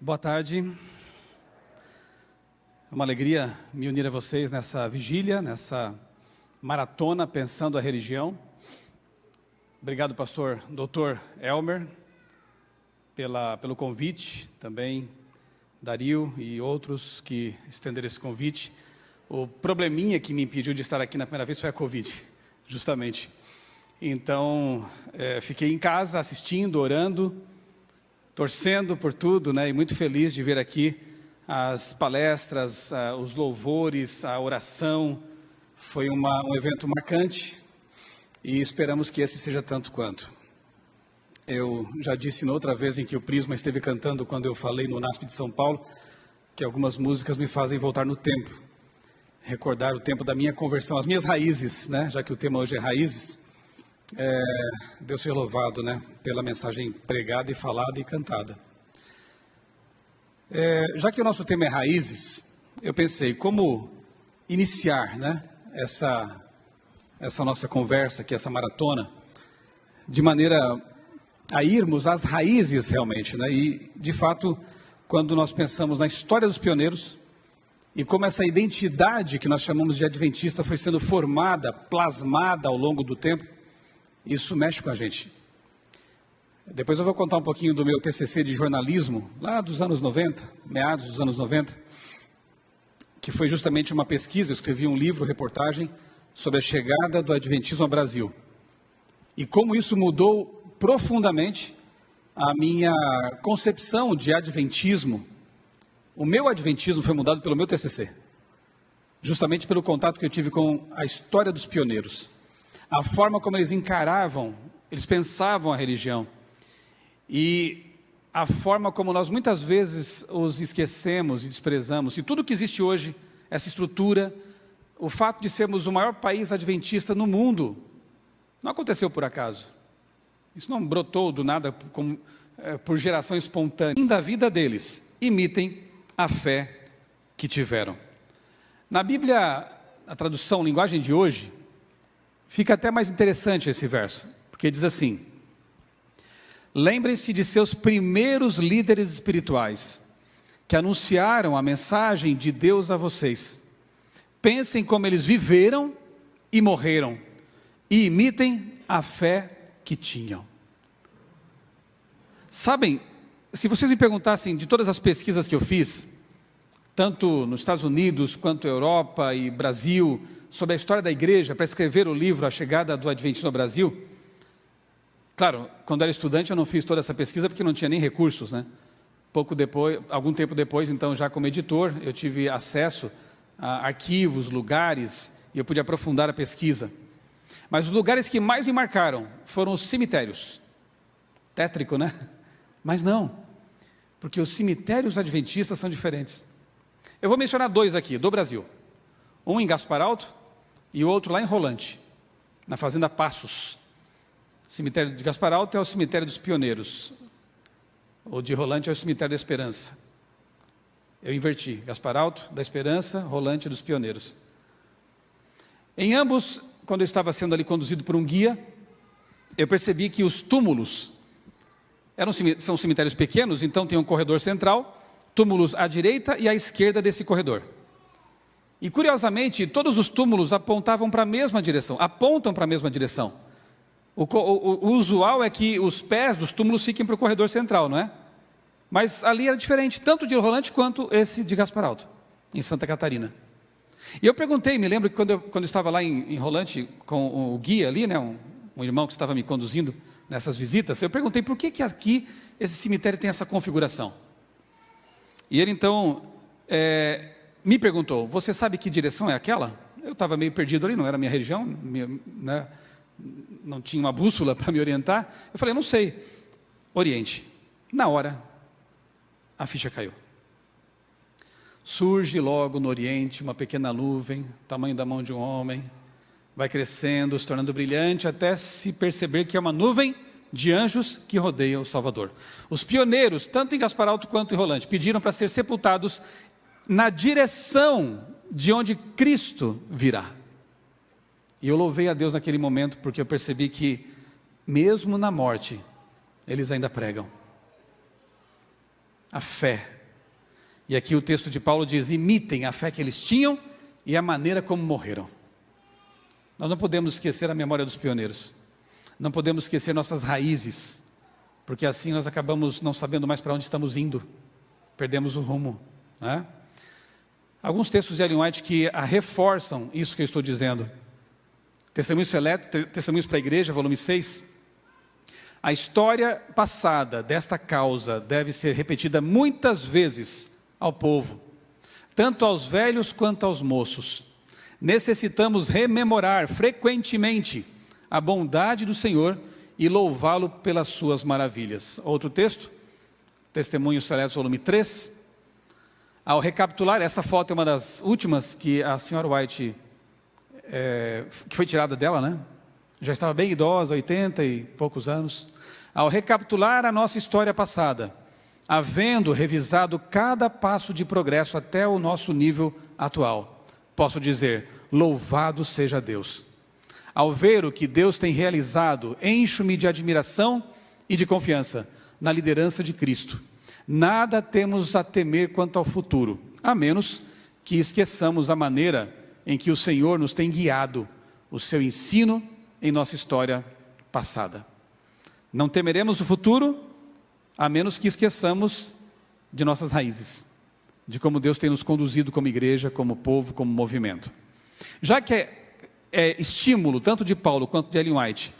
Boa tarde, é uma alegria me unir a vocês nessa vigília, nessa maratona pensando a religião. Obrigado, pastor Dr. Elmer, pelo convite, também Dario e outros que estenderam esse convite. O probleminha que me impediu de estar aqui na primeira vez foi a Covid, justamente. Então, fiquei em casa assistindo, orando, torcendo por tudo, né? E muito feliz de ver aqui as palestras, os louvores, a oração. Foi um evento marcante e esperamos que esse seja tanto quanto. Eu já disse na outra vez em que o Prisma esteve cantando, quando eu falei no NASP de São Paulo, que algumas músicas me fazem voltar no tempo, recordar o tempo da minha conversão, as minhas raízes, né? Já que o tema hoje é raízes. Deus seja louvado, né? Pela mensagem pregada e falada e cantada. Já que o nosso tema é raízes, eu pensei como iniciar, né? Essa nossa conversa aqui, essa maratona, de maneira a irmos às raízes realmente, né? E, de fato, quando nós pensamos na história dos pioneiros e como essa identidade que nós chamamos de adventista foi sendo formada, plasmada ao longo do tempo, isso mexe com a gente. Depois eu vou contar um pouquinho do meu TCC de jornalismo, lá dos anos 90, meados dos anos 90, que foi justamente uma pesquisa. Eu escrevi um livro, reportagem, sobre a chegada do adventismo ao Brasil. E como isso mudou profundamente a minha concepção de adventismo. O meu adventismo foi mudado pelo meu TCC, justamente pelo contato que eu tive com a história dos pioneiros. A forma como eles encaravam, eles pensavam a religião. E a forma como nós muitas vezes os esquecemos e desprezamos. E tudo que existe hoje, essa estrutura, o fato de sermos o maior país adventista no mundo, não aconteceu por acaso. Isso não brotou do nada por geração espontânea. Da vida deles, imitem a fé que tiveram. Na Bíblia, a tradução, linguagem de hoje, fica até mais interessante esse verso, porque diz assim: lembrem-se de seus primeiros líderes espirituais, que anunciaram a mensagem de Deus a vocês. Pensem como eles viveram e morreram, e imitem a fé que tinham. Sabem, se vocês me perguntassem de todas as pesquisas que eu fiz, tanto nos Estados Unidos, quanto Europa e Brasil, sobre a história da igreja, para escrever o livro A Chegada do Adventismo no Brasil. Claro, quando era estudante eu não fiz toda essa pesquisa porque não tinha nem recursos, né? Algum tempo depois, então já como editor, eu tive acesso a arquivos, lugares, e eu pude aprofundar a pesquisa. Mas os lugares que mais me marcaram foram os cemitérios. Tétrico, né? Mas não, porque os cemitérios adventistas são diferentes. Eu vou mencionar dois aqui, do Brasil. Um em Gaspar Alto e o outro lá em Rolante, na fazenda Passos. O cemitério de Gaspar Alto é o cemitério dos pioneiros. O de Rolante é o cemitério da Esperança. Eu inverti, Gaspar Alto, da Esperança, Rolante dos pioneiros. Em ambos, quando eu estava sendo ali conduzido por um guia, eu percebi que os túmulos são cemitérios pequenos, então tem um corredor central, túmulos à direita e à esquerda desse corredor. E curiosamente, todos os túmulos apontavam para a mesma direção, apontam para a mesma direção. O usual é que os pés dos túmulos fiquem para o corredor central, não é? Mas ali era diferente, tanto de Rolante quanto esse de Gaspar Alto, em Santa Catarina. E eu perguntei, me lembro que quando eu estava lá em Rolante com o guia ali, né, um irmão que estava me conduzindo nessas visitas, eu perguntei por que aqui esse cemitério tem essa configuração. E ele então me perguntou: você sabe que direção é aquela? Eu estava meio perdido ali, não era a minha região, né, não tinha uma bússola para me orientar. Eu falei: não sei, oriente. Na hora, a ficha caiu. Surge logo no oriente uma pequena nuvem, tamanho da mão de um homem, vai crescendo, se tornando brilhante, até se perceber que é uma nuvem de anjos que rodeia o Salvador. Os pioneiros, tanto em Gaspar Alto quanto em Rolante, pediram para ser sepultados na direção de onde Cristo virá. E eu louvei a Deus naquele momento, porque eu percebi que, mesmo na morte, eles ainda pregam. a fé. E aqui o texto de Paulo diz: imitem a fé que eles tinham e a maneira como morreram. Nós não podemos esquecer a memória dos pioneiros. Não podemos esquecer nossas raízes, porque assim nós acabamos não sabendo mais para onde estamos indo. Perdemos o rumo, né? Alguns textos de Ellen White que reforçam isso que eu estou dizendo. Testemunhos para a Igreja, volume 6. A história passada desta causa deve ser repetida muitas vezes ao povo, tanto aos velhos quanto aos moços. Necessitamos rememorar frequentemente a bondade do Senhor e louvá-lo pelas suas maravilhas. Outro texto, Testemunhos Seletos, volume 3. Ao recapitular, essa foto é uma das últimas que a senhora White, que foi tirada dela, né? Já estava bem idosa, 80 e poucos anos. Ao recapitular a nossa história passada, havendo revisado cada passo de progresso até o nosso nível atual, posso dizer: louvado seja Deus. Ao ver o que Deus tem realizado, encho-me de admiração e de confiança na liderança de Cristo. Nada temos a temer quanto ao futuro, a menos que esqueçamos a maneira em que o Senhor nos tem guiado, o seu ensino em nossa história passada. Não temeremos o futuro, a menos que esqueçamos de nossas raízes, de como Deus tem nos conduzido como igreja, como povo, como movimento. Já que é estímulo, tanto de Paulo quanto de Ellen White,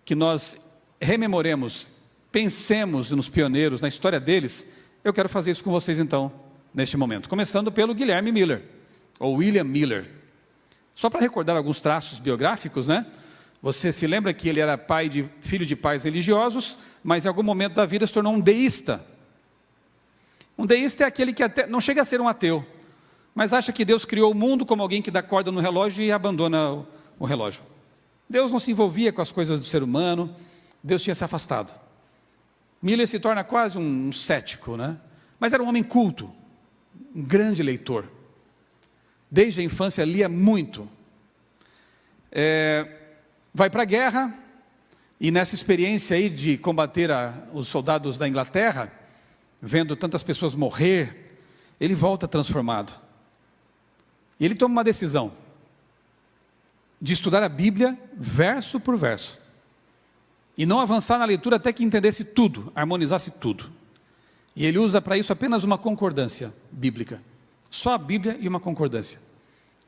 que nós rememoremos, pensemos nos pioneiros, na história deles, eu quero fazer isso com vocês então, neste momento. Começando pelo Guilherme Miller, ou William Miller. Só para recordar alguns traços biográficos, né? Você se lembra que ele era filho de pais religiosos, mas em algum momento da vida se tornou um deísta. Um deísta é aquele que até não chega a ser um ateu, mas acha que Deus criou o mundo como alguém que dá corda no relógio e abandona o relógio. Deus não se envolvia com as coisas do ser humano, Deus tinha se afastado. Miller se torna quase um cético, né? Mas era um homem culto, um grande leitor. Desde a infância lia muito. Vai para a guerra, e nessa experiência aí de combater os soldados da Inglaterra, vendo tantas pessoas morrer, ele volta transformado. E ele toma uma decisão de estudar a Bíblia verso por verso, e não avançar na leitura até que entendesse tudo, harmonizasse tudo. E ele usa para isso apenas uma concordância bíblica, só a Bíblia e uma concordância.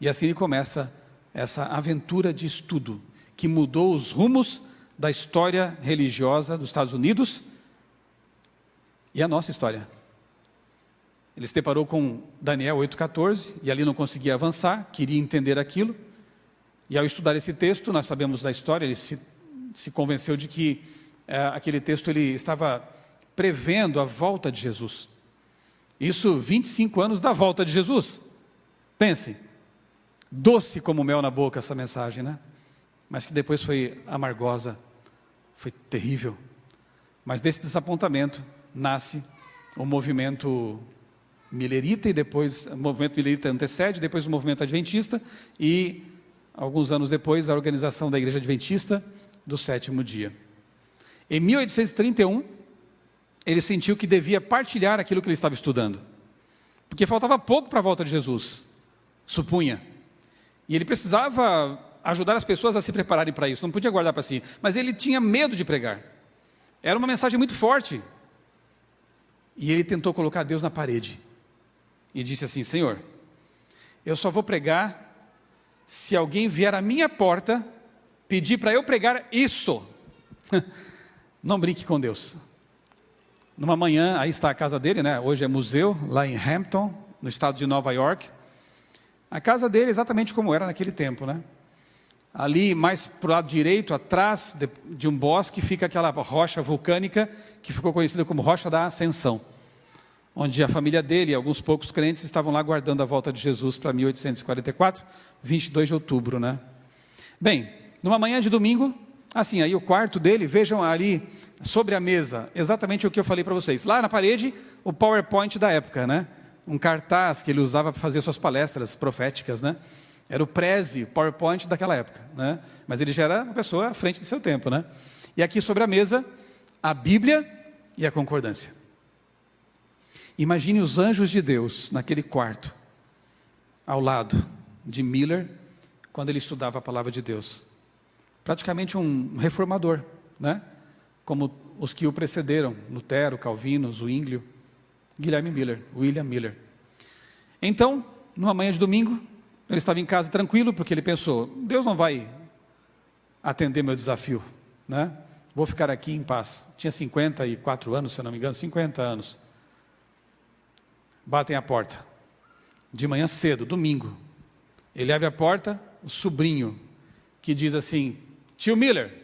E assim ele começa essa aventura de estudo, que mudou os rumos da história religiosa dos Estados Unidos e a nossa história. Ele se deparou com Daniel 8,14, e ali não conseguia avançar, queria entender aquilo, e ao estudar esse texto, nós sabemos da história, ele se convenceu de que aquele texto ele estava prevendo a volta de Jesus. Isso 25 anos da volta de Jesus. Pensem, doce como mel na boca essa mensagem, né? Mas que depois foi amargosa, foi terrível. Mas desse desapontamento nasce o movimento milerita, e depois o movimento milerita antecede, depois o movimento adventista, e alguns anos depois a organização da Igreja Adventista do Sétimo Dia. Em 1831, ele sentiu que devia partilhar aquilo que ele estava estudando, porque faltava pouco para a volta de Jesus, supunha, e ele precisava ajudar as pessoas a se prepararem para isso, não podia guardar para si, mas ele tinha medo de pregar, era uma mensagem muito forte, e ele tentou colocar Deus na parede, e disse assim: Senhor, eu só vou pregar se alguém vier à minha porta pedir para eu pregar isso. Não brinque com Deus. Numa manhã, aí está a casa dele, né? Hoje é museu, lá em Hampton, no estado de Nova York. A casa dele é exatamente como era naquele tempo, né? Ali, mais para o lado direito, atrás de um bosque, fica aquela rocha vulcânica, que ficou conhecida como Rocha da Ascensão, onde a família dele e alguns poucos crentes estavam lá guardando a volta de Jesus para 1844, 22 de outubro, né? Bem, numa manhã de domingo, assim, aí o quarto dele, vejam ali, sobre a mesa, exatamente o que eu falei para vocês. Lá na parede, o PowerPoint da época, né? Um cartaz que ele usava para fazer suas palestras proféticas, né? Era o Prezi, PowerPoint daquela época, né? Mas ele já era uma pessoa à frente do seu tempo, né? E aqui sobre a mesa, a Bíblia e a concordância. Imagine os anjos de Deus naquele quarto, ao lado de Miller, quando ele estudava a palavra de Deus. Praticamente um reformador, né? Como os que o precederam, Lutero, Calvino, Zwinglio, William Miller. Então, numa manhã de domingo, ele estava em casa tranquilo, porque ele pensou, Deus não vai atender meu desafio, né? Vou ficar aqui em paz. Tinha 54 anos, se eu não me engano, 50 anos. Batem a porta, de manhã cedo, domingo. Ele abre a porta, o sobrinho, que diz assim, tio Miller,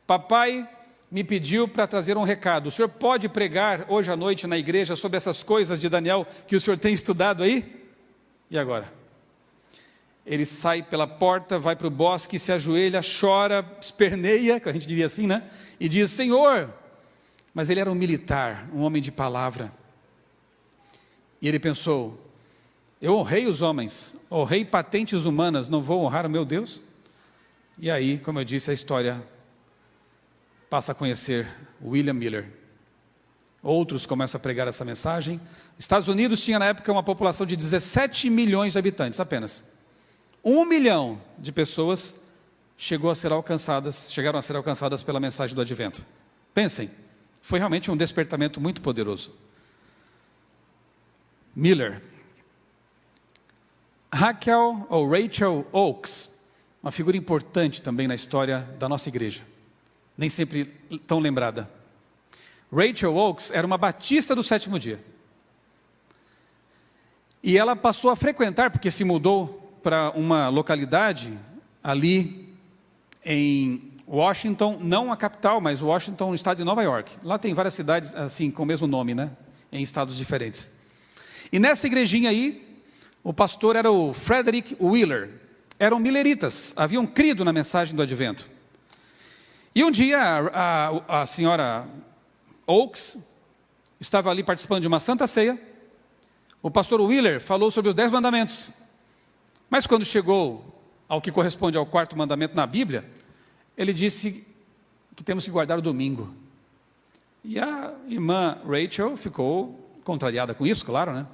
papai me pediu para trazer um recado. O senhor pode pregar hoje à noite na igreja sobre essas coisas de Daniel que o senhor tem estudado aí? E agora? Ele sai pela porta, vai para o bosque, se ajoelha, chora, esperneia, que a gente diria assim, né? E diz, Senhor, mas ele era um militar, um homem de palavra. E ele pensou, eu honrei os homens, honrei patentes humanas, não vou honrar o meu Deus? E aí, como eu disse, a história passa a conhecer William Miller. Outros começam a pregar essa mensagem. Estados Unidos tinha na época uma população de 17 milhões de habitantes apenas. 1 milhão de pessoas chegaram a ser alcançadas pela mensagem do Advento. Pensem, foi realmente um despertamento muito poderoso. Miller. Rachel Oakes, uma figura importante também na história da nossa igreja, nem sempre tão lembrada. Rachel Oakes era uma batista do sétimo dia. E ela passou a frequentar, porque se mudou para uma localidade ali em Washington, não a capital, mas Washington, no estado de Nova York. Lá tem várias cidades assim, com o mesmo nome, né? Em estados diferentes. E nessa igrejinha aí, o pastor era o Frederick Wheeler. Eram milleritas, haviam crido na mensagem do Advento. E um dia a senhora Oakes estava ali participando de uma santa ceia. O pastor Wheeler falou sobre os 10 mandamentos. Mas quando chegou ao que corresponde ao 4º mandamento na Bíblia, ele disse que temos que guardar o domingo. E a irmã Rachel ficou contrariada com isso, claro, né?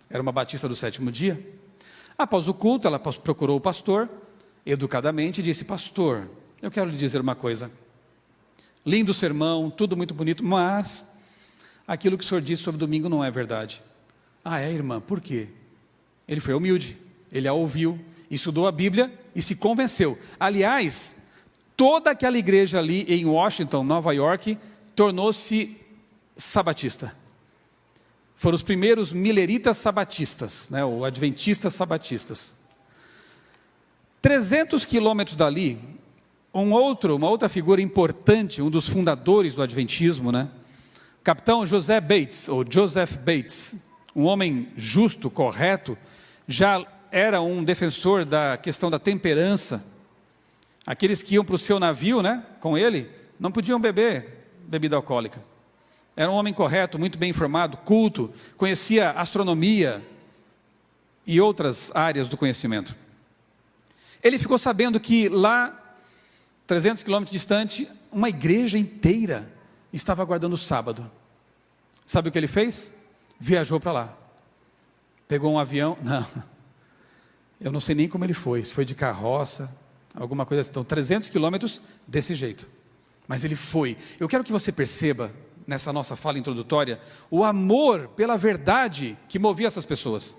Era uma batista do sétimo dia. Após o culto, ela procurou o pastor, educadamente, e disse, pastor, eu quero lhe dizer uma coisa. Lindo sermão, tudo muito bonito, mas aquilo que o senhor disse sobre domingo não é verdade. Ah, é, irmã, por quê? Ele foi humilde, ele a ouviu, estudou a Bíblia e se convenceu. Aliás, toda aquela igreja ali em Washington, Nova York, tornou-se sabatista. Foram os primeiros milleritas sabatistas, né, ou adventistas sabatistas. 300 quilômetros dali, uma outra figura importante, um dos fundadores do adventismo, né, capitão Joseph Bates, um homem justo, correto, já era um defensor da questão da temperança. Aqueles que iam para o seu navio, né, com ele, não podiam beber bebida alcoólica. Era um homem correto, muito bem informado, culto, conhecia astronomia e outras áreas do conhecimento. Ele ficou sabendo que lá, 300 quilômetros distante, uma igreja inteira estava aguardando o sábado. Sabe o que ele fez? Viajou para lá. Pegou um avião, eu não sei nem como ele foi, se foi de carroça, alguma coisa assim. Então, 300 quilômetros desse jeito. Mas ele foi. Eu quero que você perceba, nessa nossa fala introdutória, o amor pela verdade que movia essas pessoas.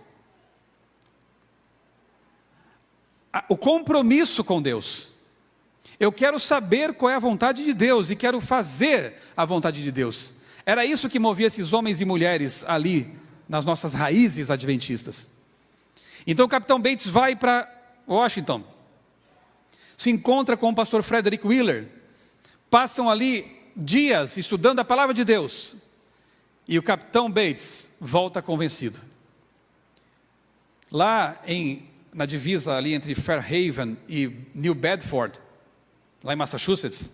O compromisso com Deus. Eu quero saber qual é a vontade de Deus e quero fazer a vontade de Deus. Era isso que movia esses homens e mulheres ali, nas nossas raízes adventistas. Então o capitão Bates vai para Washington, se encontra com o pastor Frederick Wheeler, passam ali dias estudando a palavra de Deus, e o capitão Bates volta convencido. Lá na divisa ali entre Fairhaven e New Bedford, lá em Massachusetts,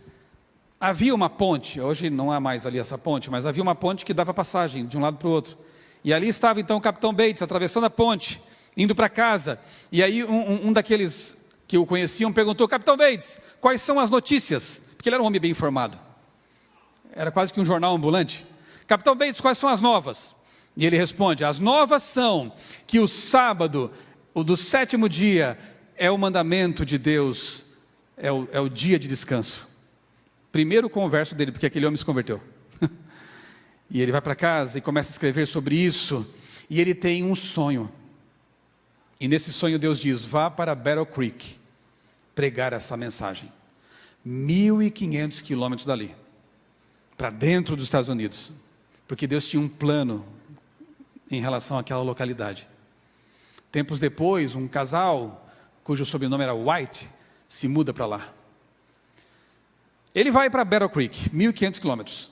havia uma ponte, hoje não há mais ali essa ponte, mas havia uma ponte que dava passagem de um lado para o outro. E ali estava então o capitão Bates, atravessando a ponte, indo para casa. E aí um daqueles que o conheciam perguntou, capitão Bates, quais são as notícias? Porque ele era um homem bem informado. Era quase que um jornal ambulante. Capitão Bates, quais são as novas? E ele responde: as novas são que o sábado, o do sétimo dia, é o mandamento de Deus, é o dia de descanso. Primeiro converso dele, porque aquele homem se converteu. E ele vai para casa e começa a escrever sobre isso, e ele tem um sonho. E nesse sonho Deus diz: vá para Battle Creek pregar essa mensagem. 1.500 quilômetros dali, para dentro dos Estados Unidos, porque Deus tinha um plano em relação àquela localidade. Tempos depois, um casal, cujo sobrenome era White, se muda para lá. Ele vai para Battle Creek, 1.500 quilômetros.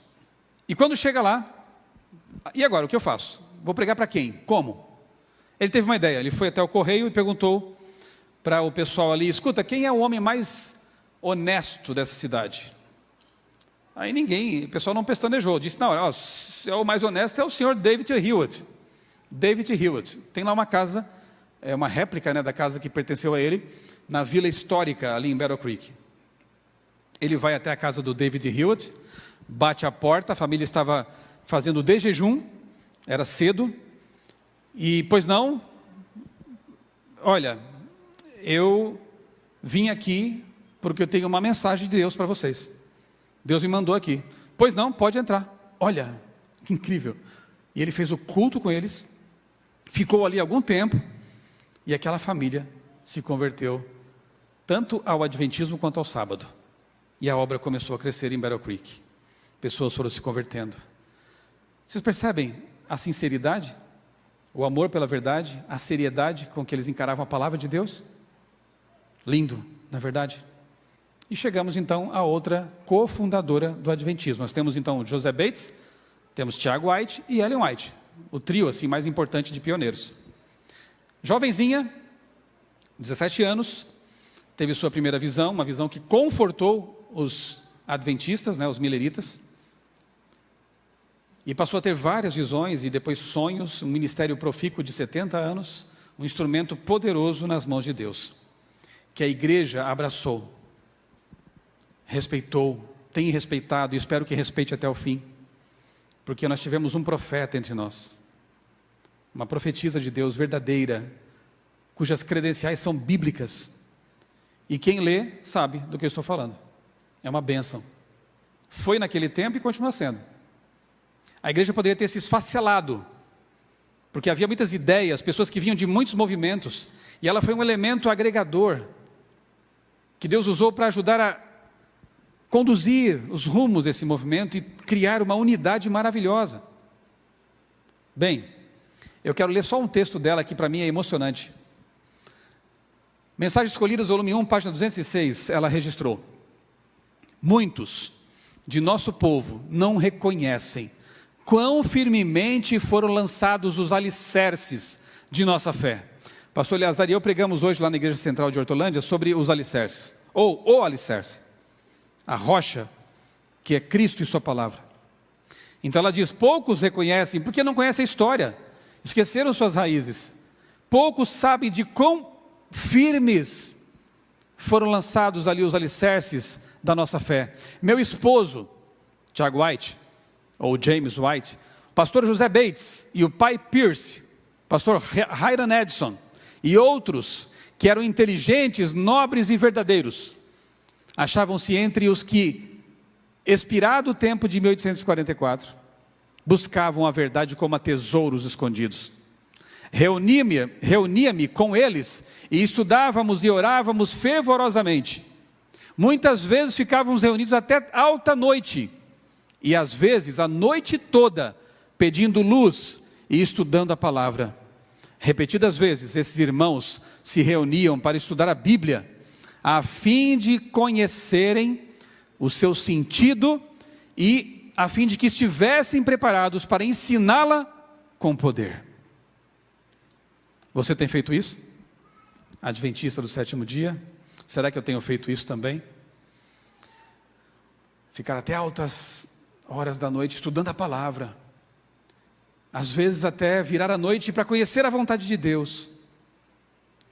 E quando chega lá, e agora, o que eu faço? Vou pregar para quem? Como? Ele teve uma ideia, ele foi até o correio e perguntou para o pessoal ali: escuta, quem é o homem mais honesto dessa cidade? Aí o pessoal não pestanejou, disse: não, o mais honesto é o senhor David Hewitt. David Hewitt, tem lá uma casa, é uma réplica, né, da casa que pertenceu a ele, na vila histórica ali em Battle Creek. Ele vai até a casa do David Hewitt, bate a porta, a família estava fazendo de jejum, era cedo, e pois não, olha, eu vim aqui porque eu tenho uma mensagem de Deus para vocês. Deus me mandou aqui. Pois não, pode entrar. Olha, que incrível. E ele fez o culto com eles, ficou ali algum tempo, e aquela família se converteu tanto ao adventismo quanto ao sábado. E a obra começou a crescer em Battle Creek. Pessoas foram se convertendo. Vocês percebem a sinceridade, o amor pela verdade, a seriedade com que eles encaravam a palavra de Deus? Lindo, na verdade. E chegamos então a outra cofundadora do adventismo. Nós temos então Joseph Bates, temos Tiago White e Ellen White, o trio assim mais importante de pioneiros. Jovenzinha, 17 anos, teve sua primeira visão, uma visão que confortou os adventistas, né, os mileritas, e passou a ter várias visões e depois sonhos, um ministério profícuo de 70 anos, um instrumento poderoso nas mãos de Deus, que a igreja abraçou, respeitou, tem respeitado e espero que respeite até o fim, porque nós tivemos um profeta entre nós, uma profetisa de Deus verdadeira, cujas credenciais são bíblicas, e quem lê sabe do que eu estou falando. É uma bênção. Foi naquele tempo e continua sendo. A igreja poderia ter se esfacelado, porque havia muitas ideias, pessoas que vinham de muitos movimentos, e ela foi um elemento agregador, que Deus usou para ajudar a conduzir os rumos desse movimento e criar uma unidade maravilhosa. Bem, eu quero ler só um texto dela que para mim é emocionante. Mensagens Escolhidas, volume 1, página 206, ela registrou: muitos de nosso povo não reconhecem quão firmemente foram lançados os alicerces de nossa fé. Pastor Eleazar e eu pregamos hoje lá na Igreja Central de Hortolândia sobre os alicerces, ou o alicerce, a rocha, que é Cristo e sua palavra. Então ela diz: poucos reconhecem, porque não conhecem a história, esqueceram suas raízes. Poucos sabem de quão firmes foram lançados ali os alicerces da nossa fé. Meu esposo, Tiago White, ou James White, pastor José Bates e o pai Pierce, pastor Hiram Edson e outros que eram inteligentes, nobres e verdadeiros, achavam-se entre os que, expirado o tempo de 1844, buscavam a verdade como a tesouros escondidos. Reunia-me com eles e estudávamos e orávamos fervorosamente. Muitas vezes ficávamos reunidos até alta noite, e às vezes a noite toda, pedindo luz e estudando a palavra. Repetidas vezes, esses irmãos se reuniam para estudar a Bíblia, a fim de conhecerem o seu sentido e a fim de que estivessem preparados para ensiná-la com poder. Você tem feito isso? Adventista do sétimo dia? Será que eu tenho feito isso também? Ficar até altas horas da noite estudando a palavra, às vezes até virar a noite para conhecer a vontade de Deus,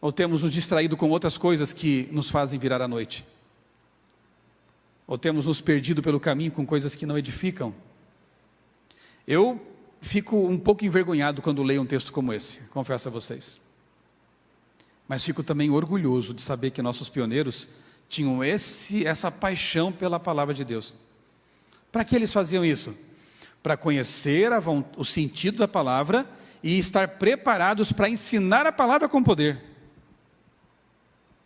ou temos nos distraído com outras coisas que nos fazem virar a noite, ou temos nos perdido pelo caminho com coisas que não edificam. Eu fico um pouco envergonhado quando leio um texto como esse, confesso a vocês. Mas fico também orgulhoso de saber que nossos pioneiros tinham essa paixão pela palavra de Deus. Para que eles faziam isso? Para conhecer o sentido da palavra e estar preparados para ensinar a palavra com poder.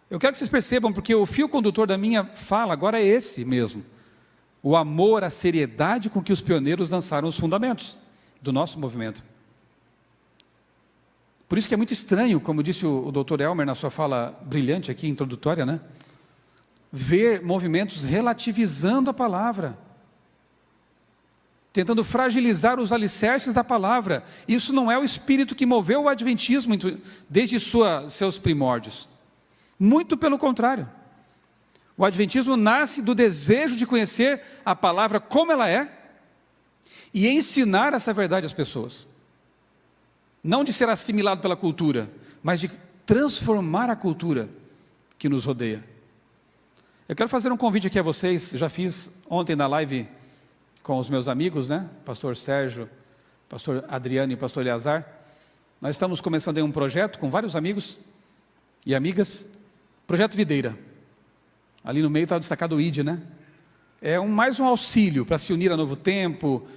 Eu quero que vocês percebam, porque o fio condutor da minha fala agora é esse mesmo. O amor, a seriedade com que os pioneiros lançaram os fundamentos do nosso movimento. Por isso que é muito estranho, como disse o Dr. Elmer na sua fala brilhante aqui, introdutória, né? Ver movimentos relativizando a palavra, tentando fragilizar os alicerces da palavra. Isso não é o espírito que moveu o adventismo desde seus primórdios. Muito pelo contrário. O adventismo nasce do desejo de conhecer a palavra como ela é e ensinar essa verdade às pessoas. Não de ser assimilado pela cultura, mas de transformar a cultura que nos rodeia. Eu quero fazer um convite aqui a vocês. Já fiz ontem na live com os meus amigos, né? Pastor Sérgio, pastor Adriano e pastor Eleazar. Nós estamos começando aí um projeto com vários amigos e amigas. Projeto Videira. Ali no meio está destacado o ID, né? É mais um auxílio para se unir a Novo Tempo,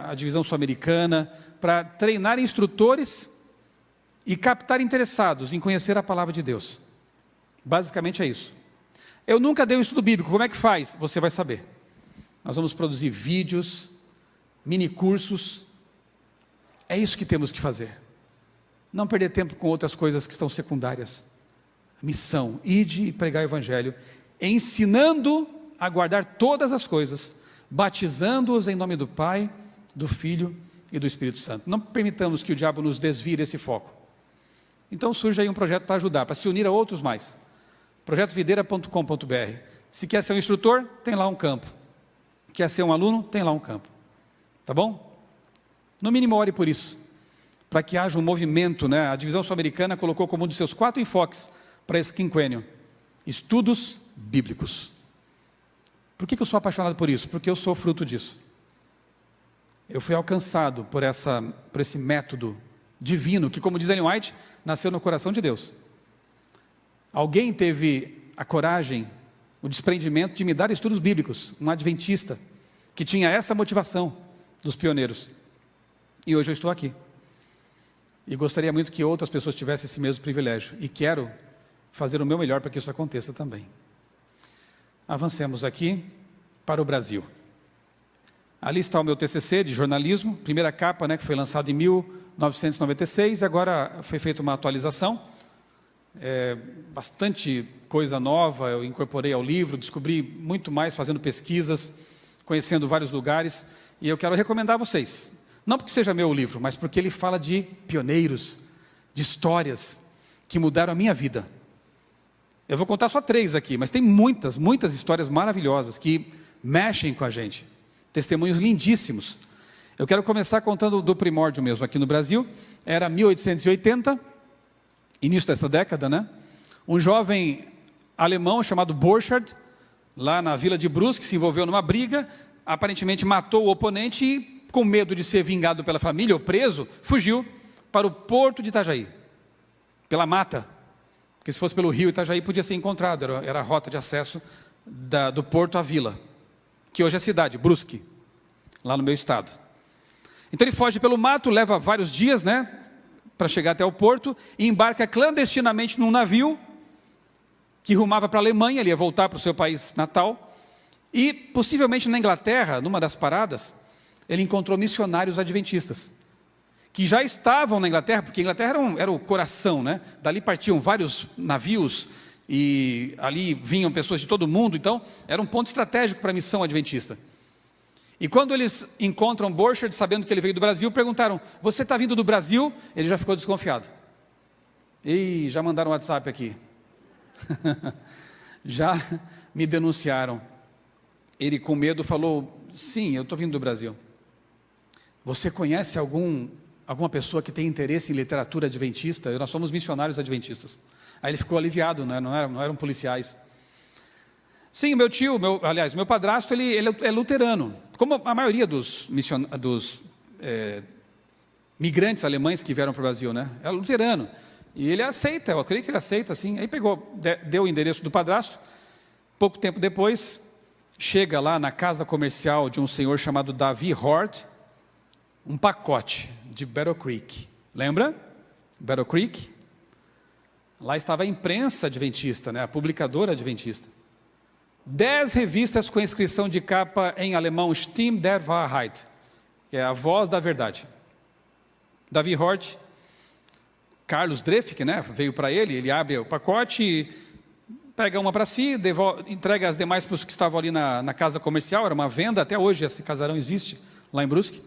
a divisão sul-americana, para treinar instrutores e captar interessados em conhecer a palavra de Deus. Basicamente é isso. Eu nunca dei um estudo bíblico, como é que faz? Você vai saber. Nós vamos produzir vídeos, mini cursos. É isso que temos que fazer. Não perder tempo com outras coisas que estão secundárias. Missão, ide e pregar o evangelho, ensinando a guardar todas as coisas, batizando-os em nome do Pai, do Filho e do Espírito Santo. Não permitamos que o diabo nos desvie desse foco. Então surge aí um projeto para ajudar, para se unir a outros mais. projetovideira.com.br. Se quer ser um instrutor, tem lá um campo. Quer ser um aluno, tem lá um campo. Tá bom? No mínimo ore por isso, para que haja um movimento, né? A divisão sul-americana colocou como um dos seus 4 enfoques para esse quinquênio: estudos bíblicos. Por que eu sou apaixonado por isso? Porque eu sou fruto disso. Eu fui alcançado por esse método divino, que, como diz Ellen White, nasceu no coração de Deus. Alguém teve a coragem, o desprendimento de me dar estudos bíblicos, um adventista, que tinha essa motivação dos pioneiros. E hoje eu estou aqui. E gostaria muito que outras pessoas tivessem esse mesmo privilégio. E quero fazer o meu melhor para que isso aconteça também. Avancemos aqui para o Brasil. Ali está o meu TCC de jornalismo, primeira capa, né, que foi lançado em 1996, e agora foi feita uma atualização. Bastante coisa nova, eu incorporei ao livro, descobri muito mais fazendo pesquisas, conhecendo vários lugares, e eu quero recomendar a vocês. Não porque seja meu livro, mas porque ele fala de pioneiros, de histórias que mudaram a minha vida. Eu vou contar só 3 aqui, mas tem muitas histórias maravilhosas que mexem com a gente. Testemunhos lindíssimos. Eu quero começar contando do primórdio mesmo. Aqui no Brasil, era 1880, início dessa década, né? Um jovem alemão chamado Borchardt, lá na vila de Brusque, se envolveu numa briga, aparentemente matou o oponente e, com medo de ser vingado pela família ou preso, fugiu para o porto de Itajaí, pela mata. Porque se fosse pelo rio Itajaí, podia ser encontrado, era a rota de acesso do porto à vila, que hoje é a cidade, Brusque, lá no meu estado. Então ele foge pelo mato, leva vários dias, né, para chegar até o porto, e embarca clandestinamente num navio, que rumava para a Alemanha, ele ia voltar para o seu país natal, e possivelmente na Inglaterra, numa das paradas, ele encontrou missionários adventistas, que já estavam na Inglaterra, porque a Inglaterra era o coração, né? Dali partiam vários navios, e ali vinham pessoas de todo o mundo, então era um ponto estratégico para a missão adventista. E quando eles encontram Borchardt, sabendo que ele veio do Brasil, perguntaram: você está vindo do Brasil? Ele já ficou desconfiado. E já mandaram um WhatsApp aqui. Já me denunciaram. Ele, com medo, falou: sim, eu estou vindo do Brasil. Você conhece alguma pessoa que tem interesse em literatura adventista? Nós somos missionários adventistas. Aí ele ficou aliviado, né? não eram policiais. Sim, o meu tio, meu padrasto, ele é luterano. Como a maioria dos migrantes alemães que vieram para o Brasil, né? Era luterano. E ele aceita, eu creio que ele aceita, assim. Aí deu o endereço do padrasto. Pouco tempo depois, chega lá na casa comercial de um senhor chamado Davi Hort, um pacote de Battle Creek. Lembra? Battle Creek? Lá estava a imprensa adventista, né? A publicadora adventista. 10 revistas com inscrição de capa em alemão, Stimme der Wahrheit, que é a voz da verdade. Davi Hort, Carlos Drefk, né? Veio para ele abre o pacote, pega uma para si, entrega as demais para os que estavam ali na casa comercial, era uma venda, até hoje esse casarão existe, lá em Brusque.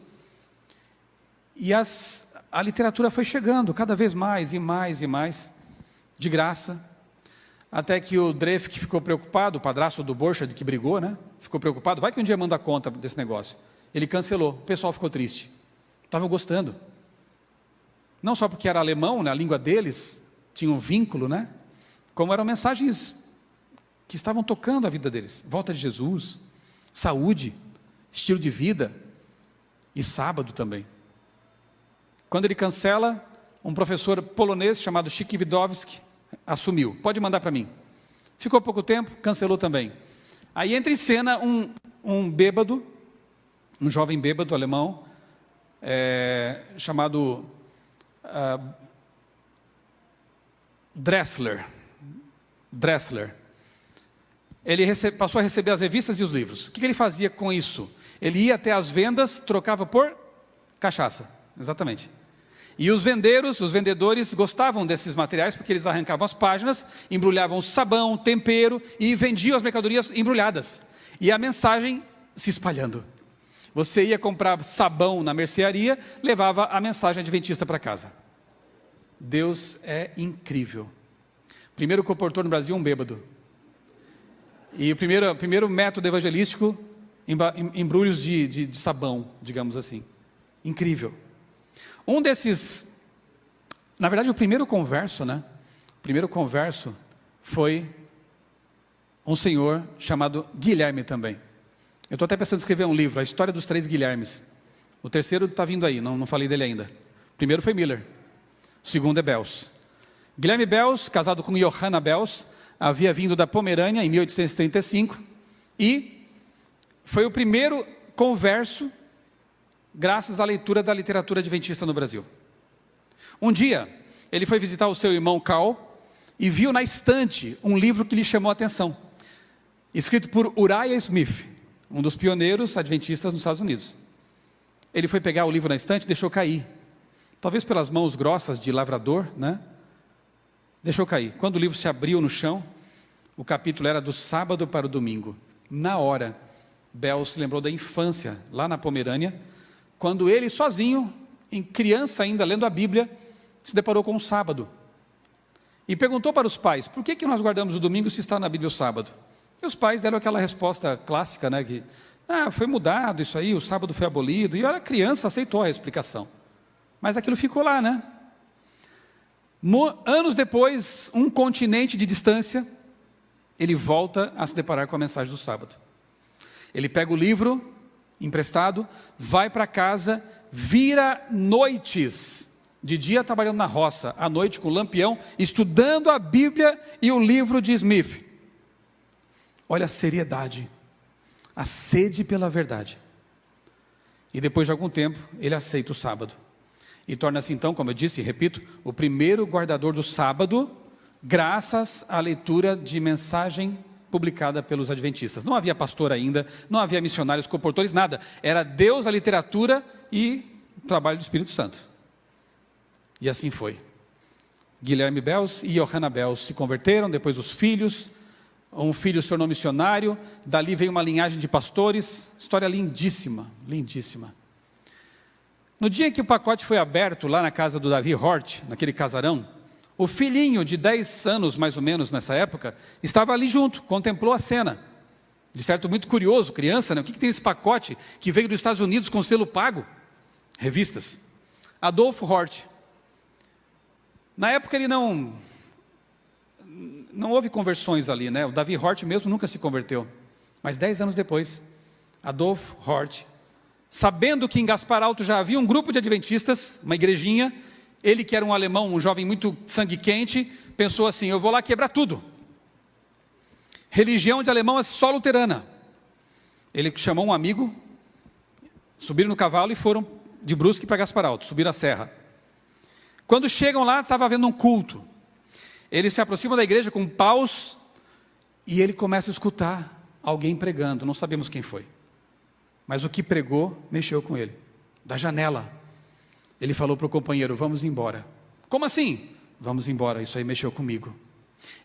E a literatura foi chegando cada vez mais e mais e mais, de graça, até que o Drefk ficou preocupado, o padrasto do Borchardt que brigou, né? Ficou preocupado, vai que um dia manda conta desse negócio. Ele cancelou, o pessoal ficou triste. Estavam gostando. Não só porque era alemão, né? A língua deles tinha um vínculo, né? Como eram mensagens que estavam tocando a vida deles. Volta de Jesus, saúde, estilo de vida e sábado também. Quando ele cancela, um professor polonês chamado Sikiewicz assumiu. Pode mandar para mim. Ficou pouco tempo, cancelou também. Aí entra em cena um bêbado, um jovem bêbado alemão, chamado Dressler. Ele passou a receber as revistas e os livros. O que ele fazia com isso? Ele ia até as vendas, trocava por cachaça. Exatamente. E os vendedores gostavam desses materiais porque eles arrancavam as páginas, embrulhavam sabão, tempero e vendiam as mercadorias embrulhadas. E a mensagem se espalhando. Você ia comprar sabão na mercearia, levava a mensagem adventista para casa. Deus é incrível. Primeiro comportou no Brasil um bêbado. E o primeiro método evangelístico, embrulhos de sabão, digamos assim. Incrível. Um desses, na verdade o primeiro converso, né? O primeiro converso foi um senhor chamado Guilherme também. Eu estou até pensando em escrever um livro, a história dos 3 Guilhermes. O terceiro está vindo aí, não falei dele ainda. O primeiro foi Miller, o segundo é Bels. Guilherme Bels, casado com Johanna Bels, havia vindo da Pomerânia em 1835 e foi o primeiro converso graças à leitura da literatura adventista no Brasil. Um dia, ele foi visitar o seu irmão Carl e viu na estante um livro que lhe chamou a atenção, escrito por Uriah Smith, um dos pioneiros adventistas nos Estados Unidos. Ele foi pegar o livro na estante e deixou cair, talvez pelas mãos grossas de lavrador, né? Deixou cair. Quando o livro se abriu no chão, o capítulo era do sábado para o domingo. Na hora, Bel se lembrou da infância, lá na Pomerânia, quando ele sozinho, em criança ainda, lendo a Bíblia, se deparou com o sábado. E perguntou para os pais, por que nós guardamos o domingo se está na Bíblia o sábado? E os pais deram aquela resposta clássica, né, que foi mudado isso aí, o sábado foi abolido, e a criança aceitou a explicação. Mas aquilo ficou lá, né? Anos depois, um continente de distância, ele volta a se deparar com a mensagem do sábado. Ele pega o livro emprestado, vai para casa, vira noites, de dia trabalhando na roça, à noite com o lampião, estudando a Bíblia e o livro de Smith. Olha a seriedade, a sede pela verdade. E depois de algum tempo, ele aceita o sábado. E torna-se então, como eu disse e repito, o primeiro guardador do sábado, graças à leitura de mensagem publicada pelos adventistas. Não havia pastor ainda, não havia missionários, comportores, nada. Era Deus, a literatura e o trabalho do Espírito Santo. E assim foi. Guilherme Bels e Johanna Bels se converteram, depois os filhos, um filho se tornou missionário, dali veio uma linhagem de pastores, história lindíssima, lindíssima. No dia em que o pacote foi aberto lá na casa do Davi Hort, naquele casarão, o filhinho de 10 anos, mais ou menos, nessa época, estava ali junto, contemplou a cena. De certo, muito curioso, criança, né? O que tem esse pacote que veio dos Estados Unidos com selo pago? Revistas. Adolfo Hort. Na época ele não houve conversões ali, né? O Davi Hort mesmo nunca se converteu. Mas 10 anos depois, Adolfo Hort sabendo que em Gaspar Alto já havia um grupo de adventistas, uma igrejinha, ele que era um alemão, um jovem muito sangue quente, pensou assim: eu vou lá quebrar tudo. Religião de alemão é só luterana. Ele chamou um amigo, subiram no cavalo e foram de Brusque para Gaspar Alto, subiram a serra. Quando chegam lá, estava havendo um culto. Ele se aproxima da igreja com paus e ele começa a escutar alguém pregando, não sabemos quem foi. Mas o que pregou mexeu com ele. Da janela, ele falou para o companheiro: vamos embora. Como assim? Vamos embora, isso aí mexeu comigo.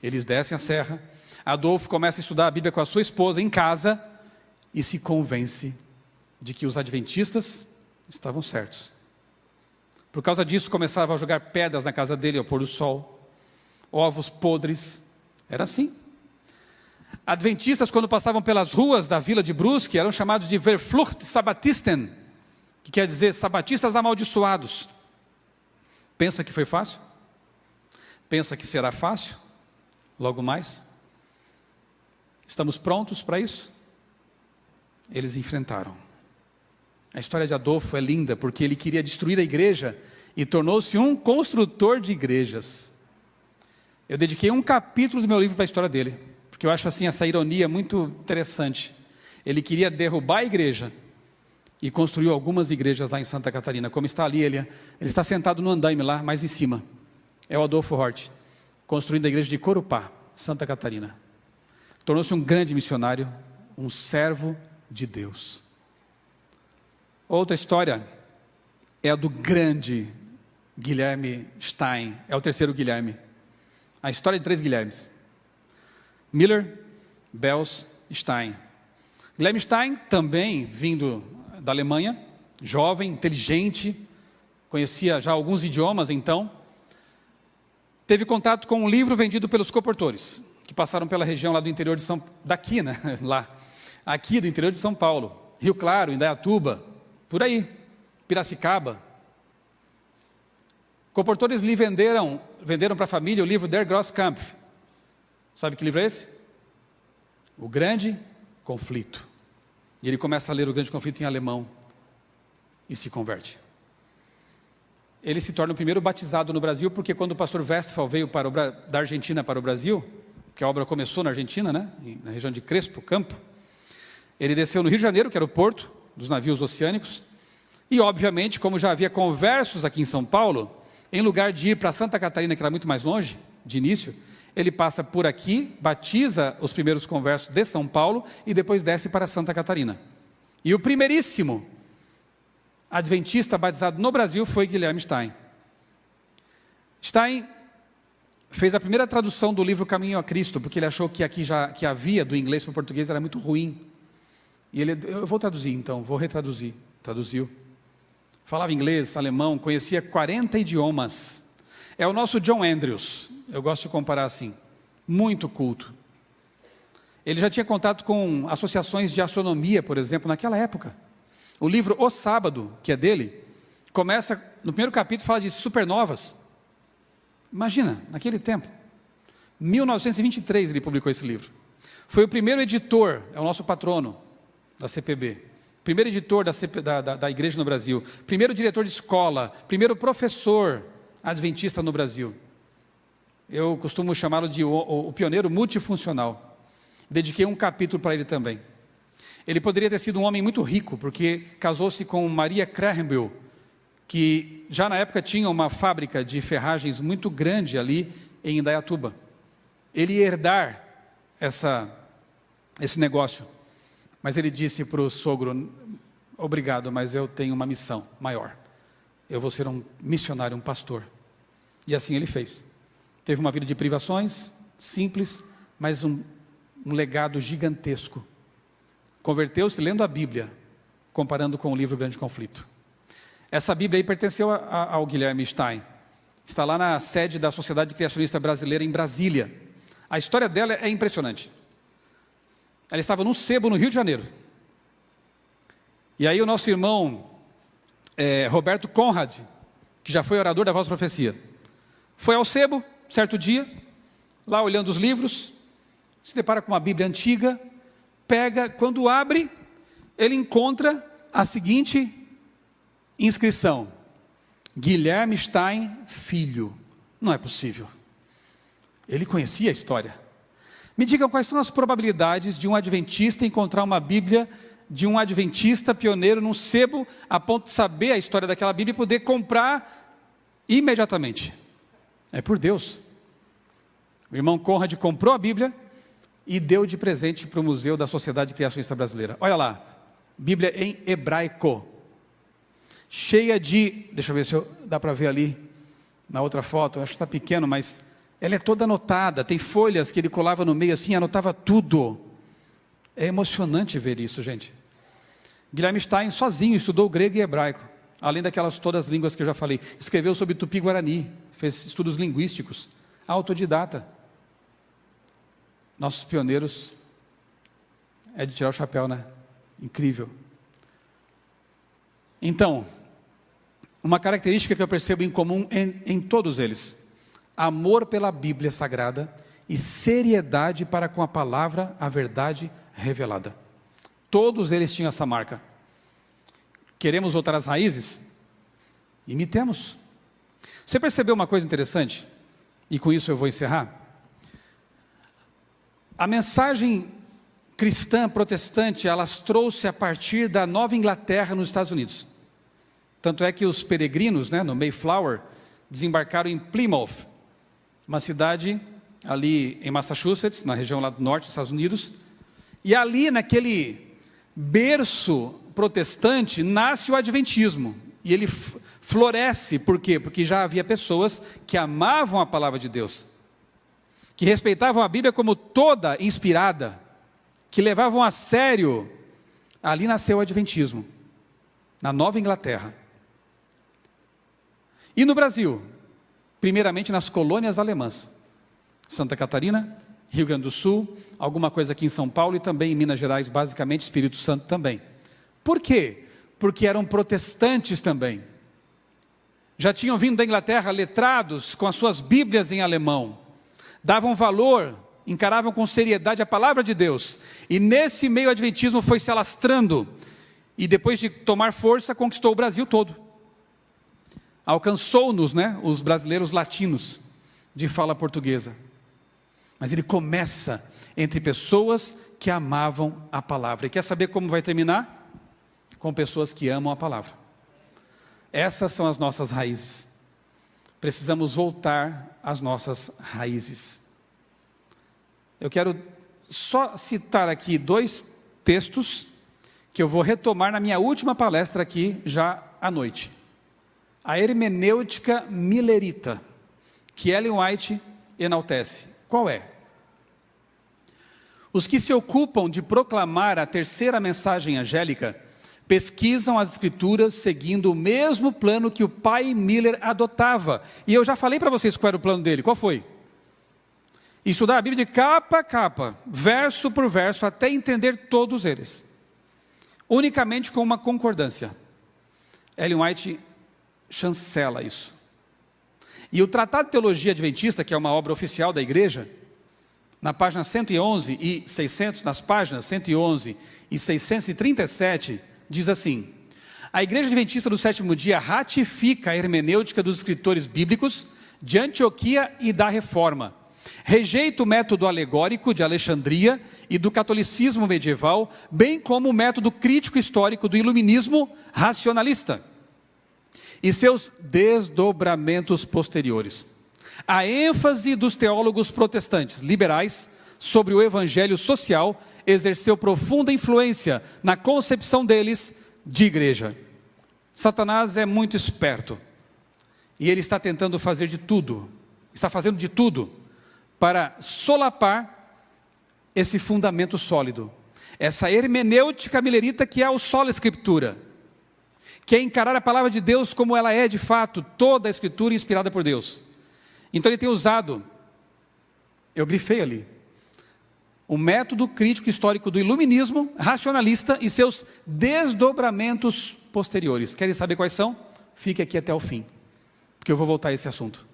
Eles descem a serra, Adolfo começa a estudar a Bíblia com a sua esposa em casa e se convence de que os adventistas estavam certos. Por causa disso, começavam a jogar pedras na casa dele ao pôr do sol, ovos podres, era assim. Adventistas, quando passavam pelas ruas da vila de Brusque, eram chamados de Verflucht Sabbatisten, que quer dizer sabatistas amaldiçoados. Pensa que foi fácil? Pensa que será fácil? Logo mais? Estamos prontos para isso? Eles enfrentaram. A história de Adolfo é linda, porque ele queria destruir a igreja e tornou-se um construtor de igrejas. Eu dediquei um capítulo do meu livro para a história dele, porque eu acho assim essa ironia muito interessante. Ele queria derrubar a igreja e construiu algumas igrejas lá em Santa Catarina. Como está ali, ele está sentado no andaime lá, mais em cima. É o Adolfo Hort, construindo a igreja de Corupá, Santa Catarina. Tornou-se um grande missionário, um servo de Deus. Outra história é a do grande Guilherme Stein, é o terceiro Guilherme. A história de 3 Guilhermes: Miller, Bels, Stein. Guilherme Stein, também vindo da Alemanha, jovem, inteligente, conhecia já alguns idiomas então, teve contato com um livro vendido pelos coportores, que passaram pela região lá do interior de aqui do interior de São Paulo, Rio Claro, Indaiatuba, por aí, Piracicaba. Coportores lhe venderam para a família o livro Der Grosskampf. Sabe que livro é esse? O Grande Conflito. E ele começa a ler o Grande Conflito em alemão e se converte. Ele se torna o primeiro batizado no Brasil, porque quando o pastor Westphal veio da Argentina para o Brasil, que a obra começou na Argentina, né, na região de Crespo, Campo, ele desceu no Rio de Janeiro, que era o porto dos navios oceânicos, e obviamente, como já havia conversos aqui em São Paulo, em lugar de ir para Santa Catarina, que era muito mais longe, de início, ele passa por aqui, batiza os primeiros conversos de São Paulo e depois desce para Santa Catarina. E o primeiríssimo adventista batizado no Brasil foi Guilherme Stein. Stein fez a primeira tradução do livro Caminho a Cristo, porque ele achou que aqui que havia do inglês para o português era muito ruim. E eu vou traduzir então, vou retraduzir. Traduziu. Falava inglês, alemão, conhecia 40 idiomas. É o nosso John Andrews, eu gosto de comparar assim, muito culto. Ele já tinha contato com associações de astronomia, por exemplo, naquela época. O livro O Sábado, que é dele, começa, no primeiro capítulo, fala de supernovas. Imagina, naquele tempo. 1923 ele publicou esse livro. Foi o primeiro editor, é o nosso patrono da CPB. Primeiro editor da igreja no Brasil. Primeiro diretor de escola. Primeiro professor adventista no Brasil. Eu costumo chamá-lo de o pioneiro multifuncional. Dediquei um capítulo para ele também. Ele poderia ter sido um homem muito rico, porque casou-se com Maria Krahenbuhl, que já na época tinha uma fábrica de ferragens muito grande ali em Indaiatuba. Ele ia herdar esse negócio, mas ele disse para o sogro: obrigado, mas eu tenho uma missão maior. Eu vou ser um missionário, um pastor. E assim ele fez. Teve uma vida de privações, simples, mas um legado gigantesco. Converteu-se lendo a Bíblia, comparando com o livro Grande Conflito. Essa Bíblia aí pertenceu ao Guilherme Stein. Está lá na sede da Sociedade Criacionista Brasileira em Brasília. A história dela é impressionante. Ela estava num sebo no Rio de Janeiro. E aí o nosso irmão Roberto Conrad, que já foi orador da Voz da Profecia, foi ao sebo, certo dia, lá olhando os livros, se depara com uma Bíblia antiga, pega, quando abre, ele encontra a seguinte inscrição: Guilherme Stein, filho. Não é possível. Ele conhecia a história. Me digam quais são as probabilidades de um adventista encontrar uma Bíblia de um adventista pioneiro num sebo, a ponto de saber a história daquela Bíblia e poder comprar imediatamente. É por Deus. O irmão Conrad comprou a Bíblia e deu de presente para o Museu da Sociedade Criacionista Brasileira. Olha lá, Bíblia em hebraico, cheia de, deixa eu ver se dá para ver ali, na outra foto, acho que está pequeno, mas ela é toda anotada, tem folhas que ele colava no meio assim, anotava tudo. É emocionante ver isso, gente. Guilherme Stein sozinho estudou grego e hebraico, além daquelas todas as línguas que eu já falei. Escreveu sobre Tupi-Guarani, fez estudos linguísticos, autodidata. Nossos pioneiros, é de tirar o chapéu, né? Incrível. Então, uma característica que eu percebo em comum em todos eles: amor pela Bíblia Sagrada e seriedade para com a palavra, a verdade revelada. Todos eles tinham essa marca. Queremos voltar às raízes? Imitemos. Você percebeu uma coisa interessante? E com isso eu vou encerrar. A mensagem cristã protestante, ela trouxe a partir da Nova Inglaterra, nos Estados Unidos. Tanto é que os peregrinos, no Mayflower, desembarcaram em Plymouth, uma cidade ali em Massachusetts, na região lá do norte dos Estados Unidos. E ali, naquele berço protestante, nasce o adventismo. E ele floresce, por quê? Porque já havia pessoas que amavam a palavra de Deus, que respeitavam a Bíblia como toda inspirada, que levavam a sério. Ali nasceu o adventismo, na Nova Inglaterra. E no Brasil, primeiramente nas colônias alemãs, Santa Catarina, Rio Grande do Sul, alguma coisa aqui em São Paulo e também em Minas Gerais, basicamente Espírito Santo também. Por quê? Porque eram protestantes também. Já tinham vindo da Inglaterra letrados com as suas Bíblias em alemão, davam valor, encaravam com seriedade a palavra de Deus, e nesse meio o adventismo foi se alastrando, e depois de tomar força, conquistou o Brasil todo. Alcançou-nos, os brasileiros latinos, de fala portuguesa. Mas ele começa entre pessoas que amavam a palavra. E quer saber como vai terminar? Com pessoas que amam a palavra. Essas são as nossas raízes. Precisamos voltar às nossas raízes. Eu quero só citar aqui 2 textos que eu vou retomar na minha última palestra aqui já à noite. A hermenêutica millerita, que Ellen White enaltece. Qual é? Os que se ocupam de proclamar a terceira mensagem angélica pesquisam as escrituras seguindo o mesmo plano que o pai Miller adotava. E eu já falei para vocês qual era o plano dele. Qual foi? Estudar a Bíblia de capa a capa, verso por verso, até entender todos eles. Unicamente com uma concordância. Ellen White chancela isso. E o Tratado de Teologia Adventista, que é uma obra oficial da igreja, na página 111 e 600, nas páginas 111 e 637, diz assim: a Igreja Adventista do Sétimo Dia ratifica a hermenêutica dos escritores bíblicos de Antioquia e da Reforma. Rejeita o método alegórico de Alexandria e do catolicismo medieval, bem como o método crítico histórico do iluminismo racionalista e seus desdobramentos posteriores. A ênfase dos teólogos protestantes liberais sobre o evangelho social exerceu profunda influência na concepção deles de igreja. Satanás é muito esperto e ele está tentando fazer de tudo, está fazendo de tudo para solapar esse fundamento sólido, essa hermenêutica millerita que é o sola escritura, que é encarar a palavra de Deus como ela é de fato, toda a escritura inspirada por Deus. Então ele tem usado, eu grifei ali, o método crítico histórico do iluminismo racionalista e seus desdobramentos posteriores. Querem saber quais são? Fique aqui até o fim, porque eu vou voltar a esse assunto.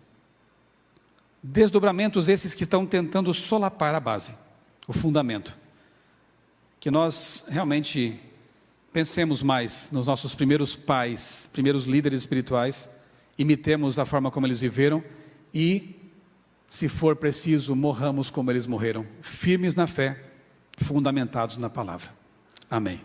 Desdobramentos esses que estão tentando solapar a base, o fundamento, que nós realmente pensemos mais nos nossos primeiros pais, primeiros líderes espirituais, imitemos a forma como eles viveram e, se for preciso, morramos como eles morreram, firmes na fé, fundamentados na palavra. Amém.